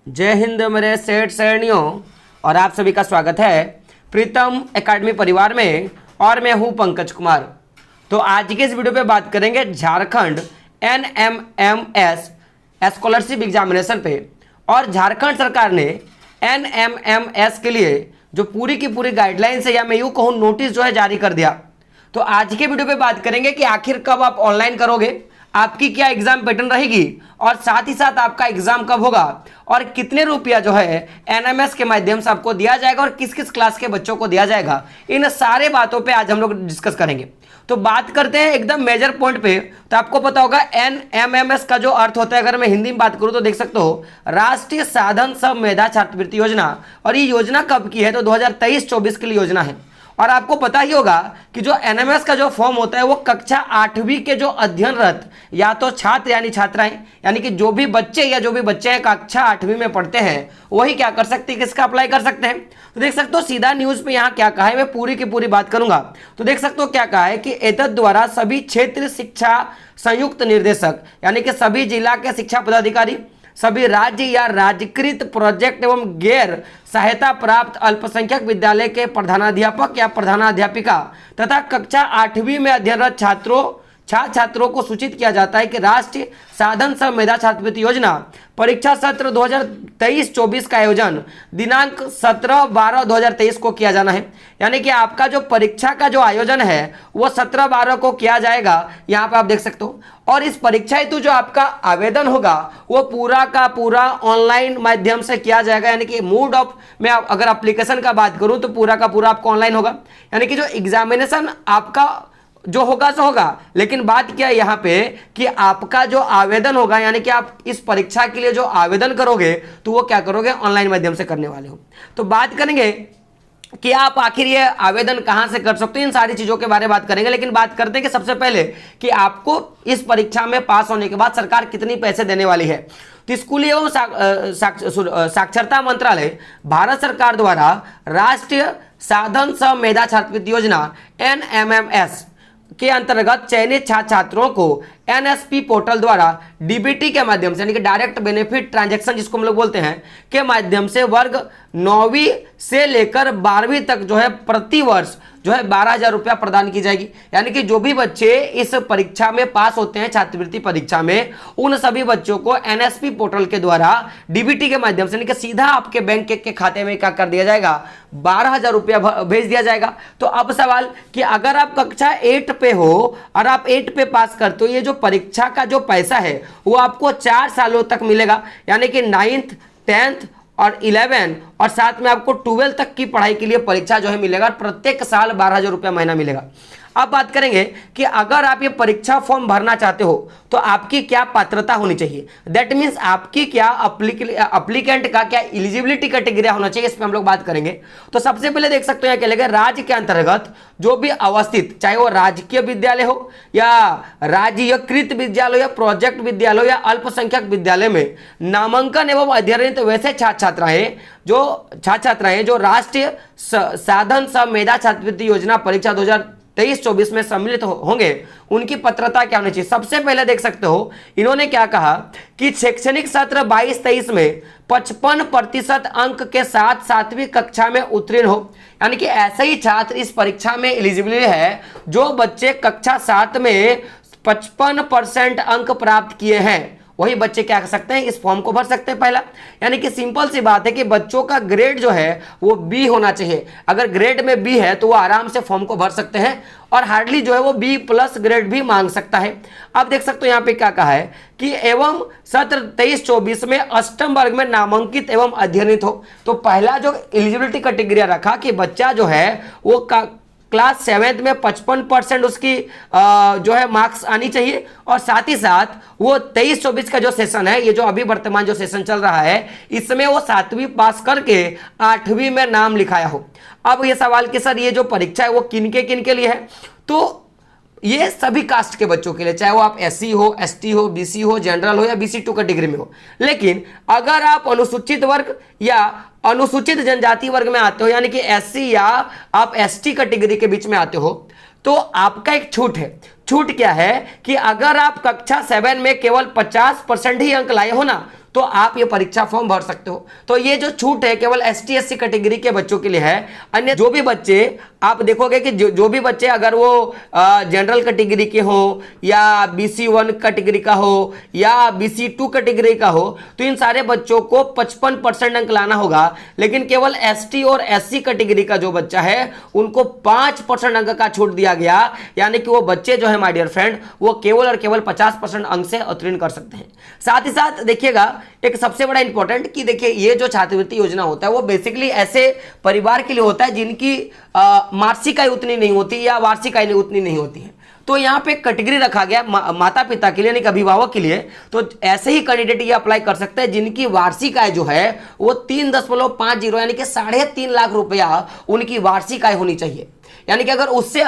जय हिंद मेरे सेठ सैनियों, और आप सभी का स्वागत है प्रीतम एकेडमी परिवार में। और मैं हूं पंकज कुमार। तो आज के इस वीडियो पे बात करेंगे झारखंड NMMS स्कॉलरशिप एग्जामिनेशन पे। और झारखंड सरकार ने NMMS के लिए जो पूरी की पूरी गाइडलाइंस है, या मैं यूं कहूं नोटिस जो है जारी कर दिया। तो आज के वीडियो पे बात करेंगे कि आखिर कब आप ऑनलाइन करोगे, आपकी क्या एग्जाम पैटर्न रहेगी, और साथ ही साथ आपका एग्जाम कब होगा, और कितने रुपया जो है एनएमएस के माध्यम से आपको दिया जाएगा, और किस किस क्लास के बच्चों को दिया जाएगा। इन सारे बातों पे आज हम लोग डिस्कस करेंगे। तो बात करते हैं एकदम मेजर पॉइंट पे। तो आपको पता होगा एनएमएमएस का जो अर्थ होता है, अगर मैं हिंदी में बात करूं तो देख सकते हो राष्ट्रीय साधन सम मेधा छात्रवृत्ति योजना। और ये योजना कब की है? तो 2023-24 के लिए योजना है। और आपको पता ही होगा कि जो एनएमएस का जो फॉर्म होता है वो कक्षा 8वीं के जो अध्ययनरत या तो छात्र यानी छात्राएं, यानी कि जो भी बच्चे हैं कक्षा 8वीं में पढ़ते हैं, वही क्या कर सकते हैं, किसका अप्लाई कर सकते हैं। तो देख सकते हो सीधा न्यूज पे यहाँ क्या कहा है, मैं पूरी की पूरी बात करूंगा। तो देख सकते हो क्या कहा है कि एतद द्वारा सभी क्षेत्र शिक्षा संयुक्त निर्देशक, यानी कि सभी जिला के शिक्षा पदाधिकारी, सभी राज्य या राज्यकृत प्रोजेक्ट एवं गैर सहायता प्राप्त अल्पसंख्यक विद्यालय के प्रधानाध्यापक या प्रधानाध्यापिका तथा कक्षा 8वीं में अध्ययनरत छात्रों को सूचित किया जाता है कि राष्ट्रीय साधन सम मेधा छात्रवृत्ति योजना परीक्षा सत्र 2023-24 का आयोजन दिनांक 17/12/2023 को किया जाना है। यानी कि आपका जो परीक्षा का जो आयोजन है वो 17/12 को किया जाएगा, यहाँ पे आप देख सकते हो। और इस परीक्षा हेतु जो आपका आवेदन होगा वो पूरा का पूरा ऑनलाइन माध्यम से किया जाएगा। यानी कि मोड ऑफ में अगर एप्लीकेशन का बात करूं तो पूरा का पूरा आपको ऑनलाइन होगा। यानी कि जो एग्जामिनेशन आपका जो होगा सो होगा, लेकिन बात क्या है यहाँ पे कि आपका जो आवेदन होगा, यानी कि आप इस परीक्षा के लिए जो आवेदन करोगे तो वो क्या करोगे, ऑनलाइन माध्यम से करने वाले हो। तो बात करेंगे कि आप आखिर ये आवेदन कहां से कर सकते हो, इन सारी चीजों के बारे में बात करेंगे। लेकिन बात करते हैं कि सबसे पहले कि आपको इस परीक्षा में पास होने के बाद सरकार कितनी पैसे देने वाली है। तो स्कूली एवं साक्षरता मंत्रालय भारत सरकार द्वारा राष्ट्रीय साधन सम मेधा छात्रवृत्ति योजना NMMS के अंतर्गत चयनित छात्रों को NSP पोर्टल द्वारा DBT के माध्यम से, यानी कि डायरेक्ट बेनिफिट ट्रांजैक्शन जिसको हम लोग बोलते हैं, के माध्यम से वर्ग 9वीं से लेकर 12वीं तक जो है प्रति वर्ष जो है 12,000 रुपया प्रदान की जाएगी। यानी कि जो भी बच्चे इस परीक्षा में पास होते हैं, छात्रवृत्ति परीक्षा में, उन सभी बच्चों को NSP पोर्टल के द्वारा DBT के माध्यम से, यानी कि सीधा आपके बैंक के खाते में क्या कर दिया जाएगा, 12,000 रुपया भेज दिया जाएगा। तो अब सवाल कि अगर आप कक्षा 8 पे हो और आप 8 पे पास करते हो, ये जो परीक्षा का जो पैसा है वो आपको 4 सालों तक मिलेगा। यानी कि 9th 10th और 11 और साथ में आपको 12 तक की पढ़ाई के लिए परीक्षा जो है मिलेगा। प्रत्येक साल 12,000 रुपया महीना मिलेगा। अब बात करेंगे कि अगर आप ये परीक्षा फॉर्म भरना चाहते हो तो आपकी क्या पात्रता होनी चाहिए। दैट मीन्स आपकी क्या अप्लीकेंट का क्या एलिजिबिलिटी क्राइटेरिया होना चाहिए, इस पर हम लोग बात करेंगे। तो सबसे पहले देख सकते हो क्या लगे, राज्य के अंतर्गत जो भी अवस्थित, चाहे वो राजकीय विद्यालय हो या राज्यकृत विद्यालय या प्रोजेक्ट विद्यालय या अल्पसंख्यक विद्यालय में नामांकन एवं अध्ययनरत वैसे छात्राएं जो राष्ट्रीय साधन सम मेधा छात्रवृत्ति योजना परीक्षा 2023-24 में सम्मिलित होंगे, उनकी पात्रता क्या होनी चाहिए। सबसे पहले देख सकते हो इन्होंने क्या कहा कि शैक्षणिक सत्र 22-23 में 55% अंक के साथ 7वीं कक्षा में उत्तीर्ण हो। यानी कि ऐसे ही छात्र इस परीक्षा में एलिजिबल है जो बच्चे कक्षा 7 में 55% अंक प्राप्त किए हैं, वही बच्चे क्या कर सकते हैं, इस फॉर्म को भर सकते हैं। पहला यानी कि सिंपल सी बात है कि बच्चों का ग्रेड जो है वो B होना चाहिए। अगर ग्रेड में B है तो वो आराम से फॉर्म को भर सकते हैं, और हार्डली जो है वो B+ ग्रेड भी मांग सकता है। अब देख सकते हो यहाँ पे क्या कहा है कि एवं सत्र 23-24 में अष्टम वर्ग में नामांकित एवं अध्ययनित हो। तो पहला जो एलिजिबिलिटी क्राइटेरिया रखा कि बच्चा जो है वो क्लास 7th में 55% उसकी जो है मार्क्स आनी चाहिए, और साथ ही साथ वो 23-24 का जो सेशन है, ये जो अभी वर्तमान जो सेशन चल रहा है, इसमें वो 7वीं पास करके 8वीं में नाम लिखाया हो। अब ये सवाल कि सर ये जो परीक्षा है वो किन के लिए है, तो ये सभी कास्ट के बच्चों के लिए, चाहे वो आप SC हो, ST हो, BC हो, जनरल हो या BC2 कैटेगरी में हो। लेकिन अगर आप अनुसूचित वर्ग या अनुसूचित जनजाति वर्ग में आते हो, यानी कि SC या आप ST कैटेगरी के बीच में आते हो, तो आपका एक छूट है। छूट क्या है कि अगर आप कक्षा 7 में केवल 50% ही अंक लाए हो ना, तो आप ये परीक्षा फॉर्म भर सकते हो। तो ये जो छूट है केवल ST SC कैटेगरी के बच्चों के लिए है। अन्य जो भी बच्चे आप देखोगे कि जो भी बच्चे अगर वो जनरल कैटेगरी के हो या BC1 कैटेगरी का हो या BC2 कैटेगरी का हो, तो इन सारे बच्चों को 55% अंक लाना होगा। लेकिन केवल ST और SC कैटेगरी का जो बच्चा है उनको 5% अंक का छूट दिया गया, यानी कि वो बच्चे जो है माय डियर फ्रेंड वो केवल और केवल 50% अंक से उत्तीर्ण कर सकते हैं। साथ ही साथ देखिएगा एक सबसे बड़ा इंपॉर्टेंट कि देखिए ये जो छात्रवृत्ति योजना होता है वो बेसिकली ऐसे परिवार के लिए होता है जिनकी मासिक आय उतनी नहीं होती या वार्षिक आय उतनी नहीं होती है। तो यहाँ पे कैटेगरी रखा गया माता पिता के लिए, यानी कि अभिभावक के लिए। तो ऐसे ही कैंडिडेट ये अप्लाई कर सकते हैं जिनकी वार्षिक आय जो है वो 3.50 यानी कि 3.5 लाख रुपया उनकी वार्षिक आय होनी चाहिए। यानी कि अगर उससे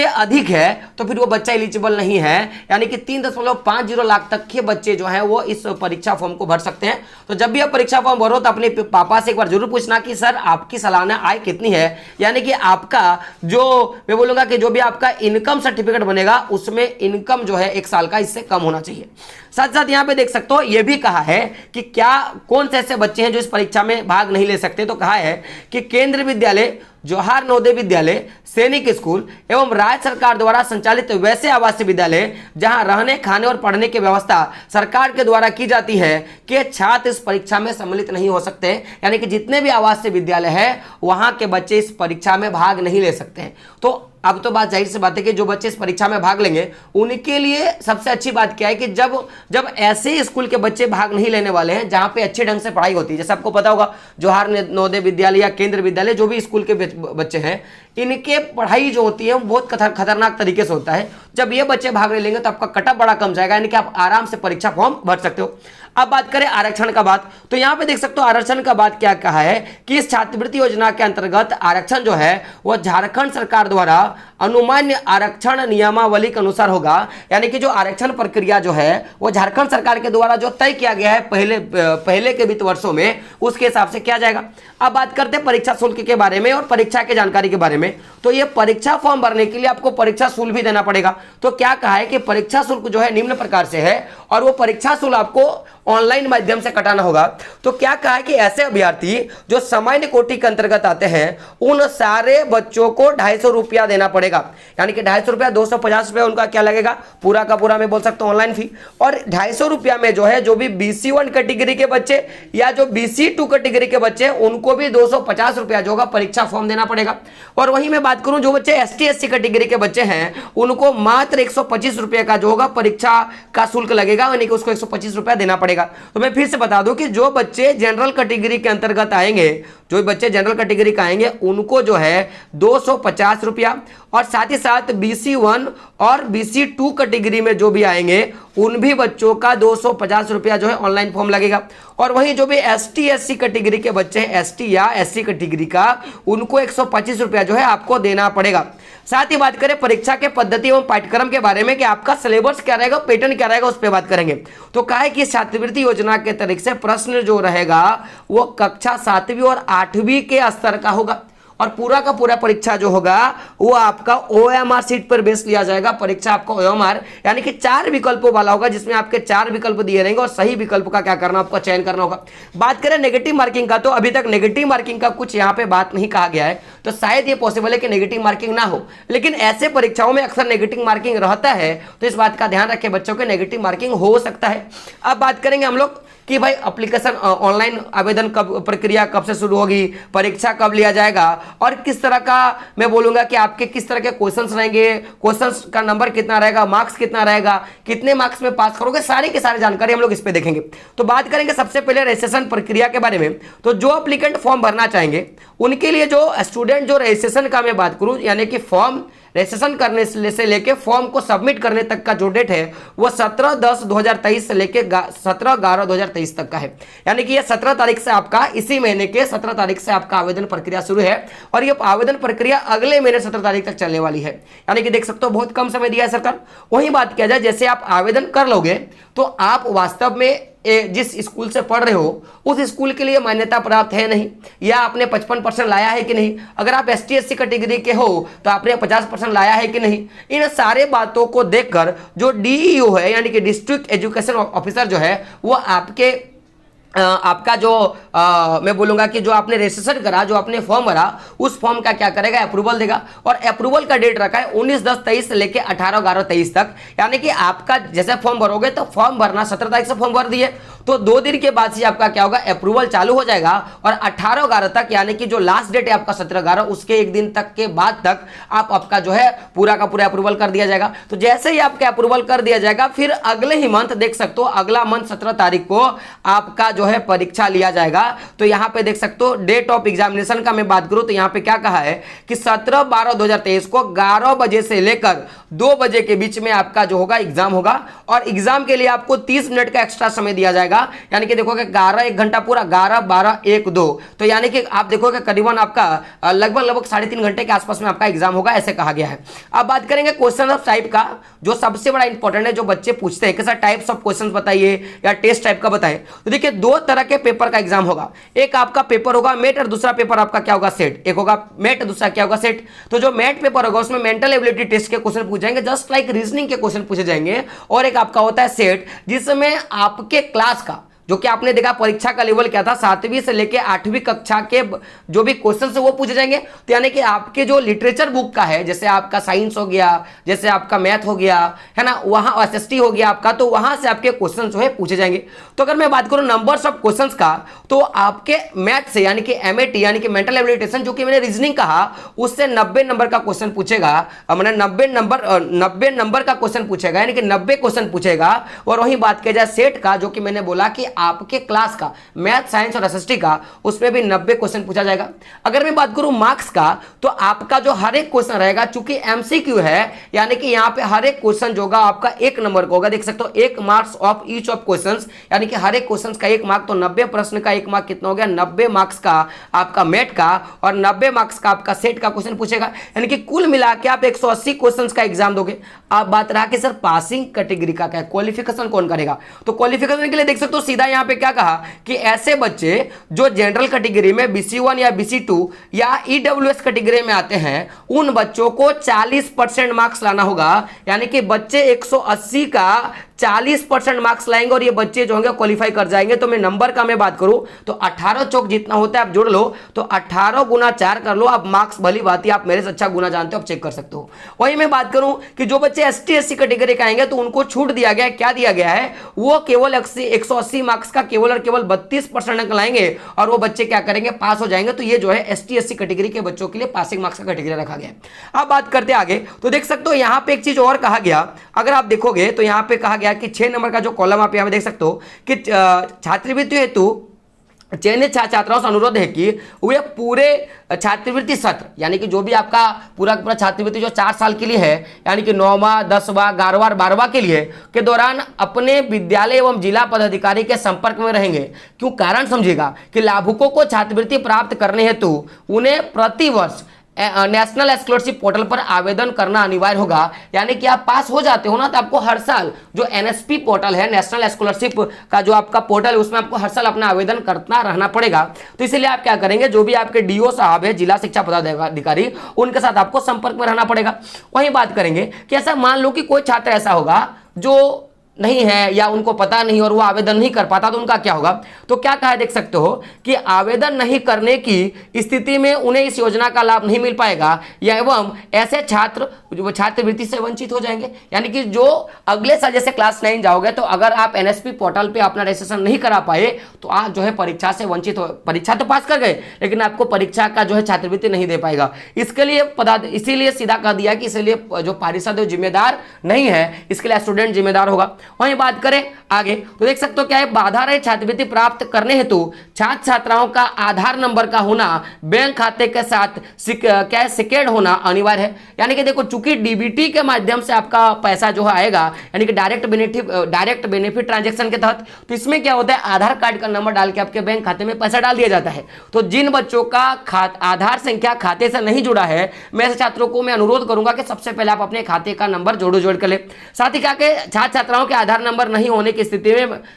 अधिक है तो फिर वो बच्चा एलिजिबल नहीं है। यानी कि 3.50 लाख तक के बच्चे जो हैं वो इस परीक्षा फॉर्म को भर सकते हैं। तो जब भी आप परीक्षा फॉर्म भरो तो अपने पापा से एक बार जरूर पूछना कि सर आपकी सालाना आय कितनी है, यानी कि आपका जो मैं बोलूंगा कि जो भी आपका इनकम सर्टिफिकेट बनेगा उसमें इनकम जो है 1 साल का इससे कम होना चाहिए। साथ साथ यहाँ पे देख सकते हो ये भी कहा है कि क्या कौन से ऐसे बच्चे हैं जो इस परीक्षा में भाग नहीं ले सकते। तो कहा है कि केंद्रीय विद्यालय, जवाहर नवोदय विद्यालय, सैनिक स्कूल एवं राज्य सरकार द्वारा संचालित वैसे आवासीय विद्यालय जहां रहने, खाने और पढ़ने की व्यवस्था सरकार के द्वारा की जाती है कि छात्र इस परीक्षा में सम्मिलित नहीं हो सकते। यानी कि जितने भी आवासीय विद्यालय है वहां के बच्चे इस परीक्षा में भाग नहीं ले सकते हैं। तो अब तो बात जाहिर सी बात है कि जो बच्चे इस परीक्षा में भाग लेंगे उनके लिए सबसे अच्छी बात क्या है कि जब ऐसे स्कूल के बच्चे भाग नहीं लेने वाले हैं जहां पे अच्छे ढंग से पढ़ाई होती है, जैसे आपको पता होगा जवाहर नवोदय विद्यालय या केंद्रीय विद्यालय जो भी स्कूल के बच्चे हैं इनके पढ़ाई जो होती है वो बहुत खतरनाक तरीके से होता है। जब ये बच्चे भाग ले लेंगे तो आपका कटअप बड़ा कम जाएगा, यानी कि आप आराम से परीक्षा फॉर्म भर सकते हो। अब बात करें आरक्षण का बात, तो यहां पे देख सकते हो आरक्षण का बात क्या कहा है कि इस छात्रवृत्ति योजना के अंतर्गत आरक्षण जो है वह झारखंड सरकार द्वारा अनुमान्य आरक्षण नियमावली के अनुसार होगा। यानी कि जो आरक्षण प्रक्रिया जो है वो झारखंड सरकार के द्वारा जो तय किया गया है पहले के वित्त वर्षों में, उसके हिसाब से किया जाएगा। अब बात करते हैं परीक्षा शुल्क के बारे में और परीक्षा की जानकारी के बारे में। तो ये परीक्षा फॉर्म भरने के लिए आपको परीक्षा शुल्क भी देना पड़ेगा। तो क्या कहा है कि परीक्षा शुल्क जो है निम्न प्रकार से है और वो परीक्षा शुल्क आपको ऑनलाइन माध्यम से कटाना होगा। तो क्या कहा है कि ऐसे अभ्यर्थी जो सामान्य कोटि के अंतर्गत आते हैं उन सारे बच्चों को 250 रुपया देना पड़ेगा। यानी कि 250 रुपया, 250 रुपया उनका क्या लगेगा, पूरा का पूरा मैं बोल सकता हूँ ऑनलाइन फी। और 250 रुपया में जो है जो भी BC1 कैटेगरी के बच्चे या जो BC2 कैटेगरी के बच्चे उनको भी 250 रुपया जो होगा परीक्षा फॉर्म देना पड़ेगा। और वहीं मैं बात करूं जो बच्चे ST SC कैटेगरी के बच्चे हैं उनको मात्र 125 रुपये का जो होगा परीक्षा का शुल्क लगेगा, यानी कि उसको 125 रुपया देना पड़ेगा। तो मैं फिर से बता दूं कि जो बच्चे जनरल कैटेगरी के अंतर्गत आएंगे, जो बच्चे जनरल कैटेगरी का आएंगे उनको जो है 250 रुपया, और साथ ही साथ BC1 और BC2 कैटेगरी में जो भी आएंगे उन भी बच्चों का 250 रुपया जो है ऑनलाइन फॉर्म लगेगा। और वहीं जो भी ST SC कैटेगरी के बच्चे हैं, ST या SC कैटेगरी का, उनको 125 रुपया जो है आपको देना पड़ेगा। साथ ही बात करें परीक्षा के पद्धति एवं पाठ्यक्रम के बारे में कि आपका सिलेबस क्या रहेगा, पैटर्न क्या रहेगा, उस पर बात करेंगे। तो कहा है कि छात्रवृत्ति योजना के तरीके से प्रश्न जो रहेगा वो कक्षा 7वीं और 8वीं के स्तर का होगा। और पूरा का पूरा परीक्षा जो होगा वो आपका OMR सीट पर बेस लिया जाएगा। परीक्षा आपका OMR यानी कि 4 विकल्पों वाला होगा, जिसमें आपके 4 विकल्प दिए रहेंगे और सही विकल्प का क्या करना, आपको चयन करना होगा। बात करें नेगेटिव मार्किंग का, तो अभी तक नेगेटिव मार्किंग का कुछ यहाँ पे बात नहीं कहा गया है, तो शायद ये पॉसिबल है कि नेगेटिव मार्किंग ना हो। लेकिन ऐसे परीक्षाओं में अक्सर नेगेटिव मार्किंग रहता है, तो इस बात का ध्यान रखें बच्चों के नेगेटिव मार्किंग हो सकता है। अब बात करेंगे हम लोग कि भाई एप्लीकेशन ऑनलाइन आवेदन कब, प्रक्रिया कब से शुरू होगी, परीक्षा कब लिया जाएगा और किस तरह का मैं बोलूंगा कि आपके किस तरह के क्वेश्चंस रहेंगे, क्वेश्चंस का नंबर कितना रहेगा, मार्क्स कितना रहेगा, कितने मार्क्स में पास करोगे, सारी की सारी जानकारी हम लोग इस पे देखेंगे। तो बात करेंगे सबसे पहले रजिस्ट्रेशन प्रक्रिया के बारे में। तो जो एप्लीकेंट फॉर्म भरना चाहेंगे उनके लिए जो स्टूडेंट जो रजिस्ट्रेशन का मैं बात करूं, यानी कि फॉर्म रजिस्ट्रेशन करने से लेके फॉर्म को सबमिट करने तक का जो डेट है वो 17/10/2023 से लेके 17/11/2023 तक का है। यानी कि ये 17 तारीख से आपका, इसी महीने के 17 तारीख से आपका आवेदन प्रक्रिया शुरू है और ये आवेदन प्रक्रिया अगले महीने 17 तारीख तक चलने वाली है। यानी कि देख सकते हो बहुत कम समय दिया है सरकार। वही बात किया जाए, जैसे आप आवेदन कर लोगे तो आप वास्तव में जिस स्कूल से पढ़ रहे हो उस स्कूल के लिए मान्यता प्राप्त है नहीं, या आपने 55% लाया है कि नहीं, अगर आप ST SC कैटेगरी के हो तो आपने 50% लाया है कि नहीं। इन सारे बातों को देखकर जो DEO है यानी कि डिस्ट्रिक्ट एजुकेशन ऑफिसर जो है वो आपका जो मैं बोलूंगा कि जो आपने रजिस्ट्रेशन करा, जो आपने फॉर्म भरा, उस फॉर्म का क्या करेगा, अप्रूवल देगा। और अप्रूवल का डेट रखा है 19/10/23 से लेके 18/11/23 तक, यानी कि आपका जैसे फॉर्म भरोगे तो फॉर्म भरना 17 तारीख से फॉर्म भर दिए तो 2 दिन के बाद से आपका क्या होगा, अप्रूवल चालू हो जाएगा। और 18/11 तक यानी कि जो लास्ट डेट है आपका 17/11 उसके एक दिन तक के बाद तक आपका जो है पूरा का पूरा अप्रूवल कर दिया जाएगा। तो जैसे ही आपका अप्रूवल कर दिया जाएगा फिर अगले ही मंथ देख सकते हो, अगला मंथ 17 तारीख को आपका जो है परीक्षा लिया जाएगा। तो यहां पे देख सकते हो डेट ऑफ एग्जामिनेशन का मैं बात करूं तो यहां पे क्या कहा है कि 17/12/2023 को 11 बजे से लेकर 2 बजे के बीच में आपका जो होगा एग्जाम होगा। और एग्जाम के लिए आपको 30 मिनट का एक्स्ट्रा समय दिया जाएगा, यानी कि देखोगे 11 1 घंटा पूरा, 11 12 1 2, तो यानी कि आप देखोगे करीबन आपका लगभग 3.5 घंटे के आसपास में आपका एग्जाम होगा, ऐसे कहा गया है। अब बात करेंगे क्वेश्चन ऑफ टाइप का, जो सबसे बड़ा इंपॉर्टेंट है, जो बच्चे पूछते हैं कि सर टाइप्स ऑफ क्वेश्चन बताइए या टेस्ट टाइप का बताइए। तो देखिए 2 तरह के पेपर का एग्जाम होगा, एक आपका पेपर होगा मेट और दूसरा पेपर आपका क्या होगा, सेट। एक होगा मेट, दूसरा क्या होगा, सेट। तो जो मेट पेपर होगा उसमें मेंटल एबिलिटी टेस्ट के क्वेश्चन पूछे जाएंगे, जस्ट लाइक रीजनिंग के क्वेश्चन पूछे जाएंगे। और एक आपका होता है सेट, जिसमें आपके क्लास का जो कि आपने देखा परीक्षा का लेवल क्या था, 7वीं से लेके 8वीं कक्षा के जो भी क्वेश्चन है वो पूछे जाएंगे। तो यानी कि आपके जो लिटरेचर बुक का है, जैसे आपका साइंस हो गया, जैसे आपका मैथ हो गया, है ना, वहां SST हो गया आपका, तो वहां से आपके क्वेश्चन जो है पूछे जाएंगे। तो अगर मैं बात करूं नंबर्स ऑफ क्वेश्चंस का, तो आपके मैथ से यानी कि MAT यानी कि मेंटल एबिलिटी टेस्ट, जो कि मैंने रीजनिंग कहा, उससे 90 नंबर का क्वेश्चन पूछेगा, मैंने 90 नंबर का क्वेश्चन पूछेगा, यानी कि 90 क्वेश्चन पूछेगा। और वही बात किया जाए सेट का, जो कि मैंने बोला कि आपके क्लास का मैथ, साइंस और SST का, उसमें भी 90 क्वेश्चन पूछा जाएगा। अगर मैं बात करूं मार्क्स का, तो आपका जो हर एक क्वेश्चन रहेगा, चूंकि MCQ है, यानी कि यहां पे हर एक क्वेश्चन जो होगा आपका 1 नंबर का होगा। देख सकते हो 1 marks of each of questions, यानी कि हर एक क्वेश्चन का 1 मार्क, तो 90 प्रश्न का 1 मार्क कितना हो गया, 90 मार्क्स का आपका मैथ का और 90 मार्क्स का आपका सेट का क्वेश्चन पूछेगा, यानी कि कुल मिला के आप 180 क्वेश्चन का एग्जाम दोगे। अब बात रहा कि सर पासिंग कैटेगरी का क्या, क्वालिफिकेशन कौन करेगा। तो क्वालिफिकेशन के लिए देख सकते हो सीधा यहां पे क्या कहा कि ऐसे बच्चे जो जनरल कैटेगरी में BC1 या BC2 या EWS कैटेगरी में आते हैं, उन बच्चों को 40% मार्क्स लाना होगा, यानी कि बच्चे 180 का 40% मार्क्स लाएंगे और ये बच्चे जो होंगे क्वालिफाई कर जाएंगे। तो मैं नंबर का मैं बात करूं तो 18 चौक जितना होता है आप जोड़ लो, तो 18 गुना 4 कर लो, आप मार्क्स भली बात है, आप मेरे से अच्छा गुना जानते हो, आप चेक कर सकते हो। वही मैं बात करूं कि जो बच्चे ST SC कैटेगरी का आएंगे तो उनको छूट दिया गया है, क्या दिया गया है, वो केवल 180 मार्क्स का केवल और केवल 32% अंक लाएंगे और वो बच्चे क्या करेंगे, पास हो जाएंगे। तो ये जो है ST SC कैटेगरी के बच्चों के लिए पासिंग मार्क्स का कैटेगरी रखा गया है। अब बात करते आगे, तो देख सकते हो यहां पे एक चीज और कहा गया, अगर आप देखोगे तो यहां पे कहा गया कि 6 नंबर का जो कॉलम आप यहां देख सकते हो कि छात्रवृत्ति हेतु चयनित छात्राओं से अनुरोध है कि वे पूरे छात्रवृत्ति सत्र, यानी कि जो भी आपका पूरा पूरा छात्रवृत्ति जो 4 साल के लिए है, यानी कि 9वां 10वां 11वां 12वां के लिए के दौरान अपने विद्यालय एवं जिला पदाधिकारी के संपर्क में रहेंगे। क्यों, कारण समझिएगा कि लाभुकों को छात्रवृत्ति प्राप्त करने हेतु उन्हें प्रतिवर्ष नेशनल स्कॉलरशिप पोर्टल पर आवेदन करना अनिवार्य होगा। यानी कि आप पास हो जाते हो ना, तो आपको हर साल जो NSP पोर्टल है, नेशनल स्कॉलरशिप का जो आपका पोर्टल है, उसमें आपको हर साल अपना आवेदन करना रहना पड़ेगा। तो इसलिए आप क्या करेंगे, जो भी आपके DO साहब है, जिला शिक्षा पदाधिकारी, उनके साथ आपको संपर्क में रहना पड़ेगा। वहीं बात करेंगे कि ऐसा मान लो कि कोई छात्र ऐसा होगा जो नहीं है या उनको पता नहीं और वो आवेदन नहीं कर पाता, तो उनका क्या होगा। तो क्या कहा है, देख सकते हो कि आवेदन नहीं करने की स्थिति में उन्हें इस योजना का लाभ नहीं मिल पाएगा, या एवं ऐसे छात्र जो छात्रवृत्ति से वंचित हो जाएंगे। यानी कि जो अगले साल जैसे क्लास 9 जाओगे, तो अगर आप NSP पोर्टल पे अपना रजिस्ट्रेशन नहीं करा पाए तो आप जो है परीक्षा से वंचित हो, परीक्षा तो पास कर गए लेकिन आपको परीक्षा का जो है छात्रवृत्ति नहीं दे पाएगा। इसके लिए इसीलिए सीधा कह दिया कि इसलिए जो पारिषद जिम्मेदार नहीं है, इसके लिए स्टूडेंट जिम्मेदार होगा। वहीं बात करें आगे, तो देख सकते हो क्या है, बाधा रहित छात्रवृत्ति प्राप्त करने हेतु छात्र छात्राओं का आधार नंबर का होना, बैंक खाते के साथ क्या है, सिक्योर्ड होना अनिवार्य है। यानी कि देखो, चूंकि DBT के माध्यम से आपका पैसा जो है आएगा, यानी कि डायरेक्ट बेनिफिट ट्रांजेक्शन के तहत, तो इसमें क्या होता है, आधार कार्ड का नंबर डाल के आपके बैंक खाते में पैसा डाल दिया जाता है। तो जिन बच्चों का आधार संख्या खाते से नहीं जुड़ा है, मैं ऐसे छात्रों को मैं अनुरोध करूंगा कि सबसे पहले आप अपने खाते का नंबर जोड़ कर ले। साथ ही क्या छात्र छात्राओं के आधार नंबर नहीं होने की स्थिति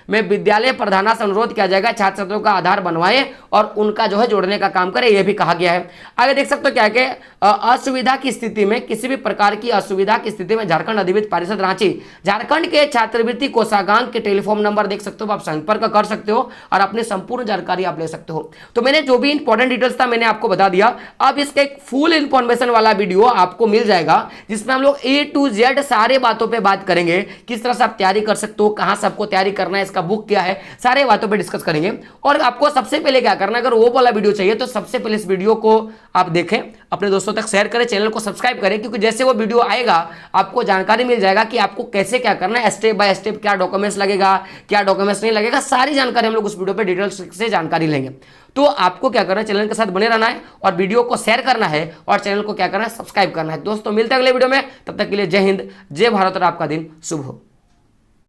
में विद्यालय प्रधाना से अनुरोध किया जाएगा छात्र छात्रों का आधार बनवाए और उनका जो है जोड़ने का काम करे, यह भी कहा गया है। आगे देख सकते हो क्या है कि असुविधा की स्थिति में, किसी भी प्रकार की असुविधा की स्थिति में झारखंड अधिविद्य परिषद रांची झारखंड के छात्रवृत्ति कोषागार के टेलीफोन नंबर देख सकते हो, आप संपर्क कर सकते हो और अपनी संपूर्ण जानकारी आप ले सकते हो। तो मैंने जो भी इंपॉर्टेंट डिटेल्स था मैंने आपको बता दिया। अब इसका एक फुल इंफॉर्मेशन वाला वीडियो आपको मिल जाएगा जिसमें हम लोग A to Z सारे बातों पे बात करेंगे, किस तरह से आप तैयारी कर सकते हो, कहां से आपको तैयारी करना है, इसका बुक क्या है, सारे बातों पे डिस्कस करेंगे। और आपको सबसे पहले क्या करना है, अगर वो वाला वीडियो चाहिए तो सबसे पहले इस वीडियो को आप देखें, अपने दोस्तों तक शेयर करें, चैनल को सब्सक्राइब करें, क्योंकि जैसे वो वीडियो आएगा आपको जानकारी मिल जाएगा कि आपको कैसे क्या करना है, स्टेप बाय स्टेप क्या डॉक्यूमेंट्स लगेगा, क्या डॉक्यूमेंट्स नहीं लगेगा, सारी जानकारी हम लोग उस वीडियो पे डिटेल्स से जानकारी लेंगे। तो आपको क्या करना है, चैनल के साथ बने रहना है और वीडियो को शेयर करना है और चैनल को क्या करना है, सब्सक्राइब करना है। दोस्तों मिलते हैं अगले वीडियो में, तब तक के लिए जय हिंद, जय भारत और आपका दिन शुभ हो।